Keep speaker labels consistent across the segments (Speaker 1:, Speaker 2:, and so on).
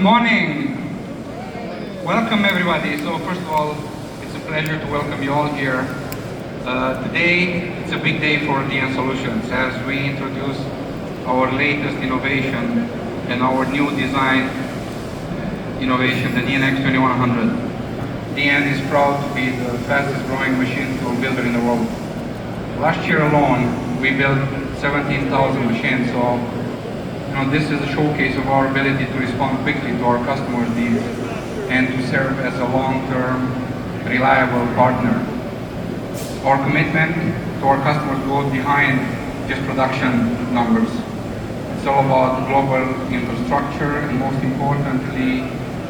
Speaker 1: Good morning. Welcome everybody. So first of all, it's a pleasure to welcome you all here. Today, it's a big day for DN Solutions as we introduce our latest innovation and our new design innovation, the DNX2100. DN is proud to be the fastest growing machine tool builder in the world. Last year alone, we built 17,000 machines, so this is a showcase of our ability to respond quickly to our customers' needs and to serve as a long-term, reliable partner. Our commitment to our customers goes behind just production numbers. It's all about global infrastructure and most importantly,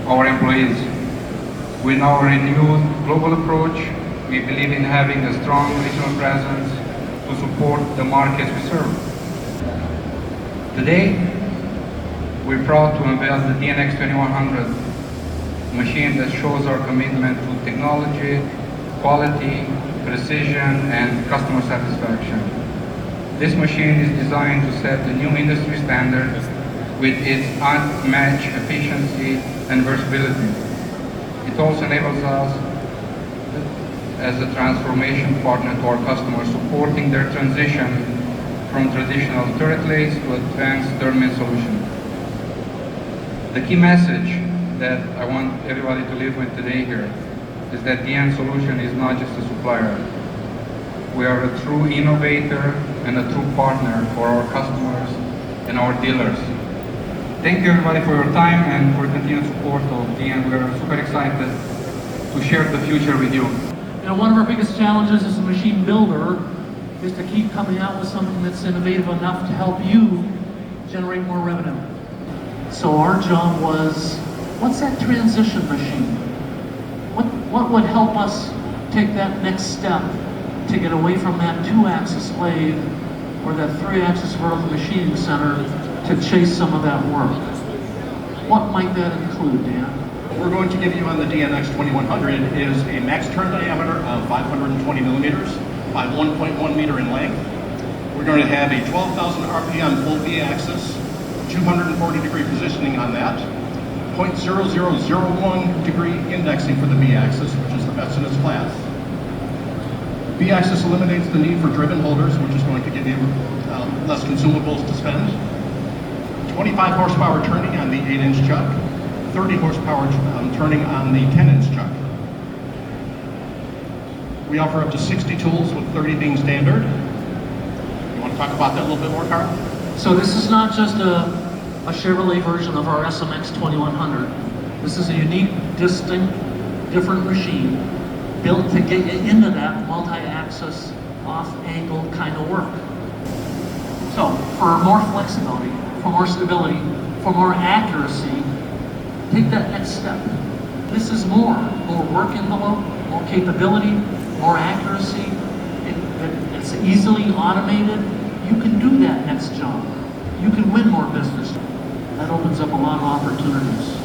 Speaker 1: our employees. With our renewed global approach, we believe in having a strong regional presence to support the markets we serve. Today, we're proud to unveil the DNX2100 machine that shows our commitment to technology, quality, precision, and customer satisfaction. This machine is designed to set a new industry standard with its unmatched efficiency and versatility. It also enables us as a transformation partner to our customers, supporting their transition from traditional turret blades to advanced thermal solutions. The key message that I want everybody to leave with today here is that DN Solution is not just a supplier. We are a true innovator and a true partner for our customers and our dealers. Thank you everybody for your time and for continued support of DN. We're super excited to share the future with you.
Speaker 2: One of our biggest challenges as a machine builder is to keep coming out with something that's innovative enough to help you generate more revenue. So our job was, what's that transition machine? What would help us take that next step to get away from that 2-axis lathe or that 3-axis vertical machining center to chase some of that work? What might that include, Dan?
Speaker 3: What we're going to give you on the DNX2100 is a max turn diameter of 520 millimeters by 1.1 meter in length. We're going to have a 12,000 RPM full V-axis, 240 degree positioning on that, 0.0001 degree indexing for the V-axis, which is the best in its class. V-axis eliminates the need for driven holders, which is going to give you less consumables to spend. 25 horsepower turning on the 8-inch chuck, 30 horsepower turning on the 10-inch chuck. We offer up to 60 tools with 30 being standard. You want to talk about that a little bit more, Carl?
Speaker 2: So this is not just a Chevrolet version of our SMX2100. This is a unique, distinct, different machine built to get you into that multi-axis, off-angle kind of work. So for more flexibility, for more stability, for more accuracy, take that next step. This is more work envelope, more capability, more accuracy. It's easily automated. You can do that next job. You can win more business. That opens up a lot of opportunities.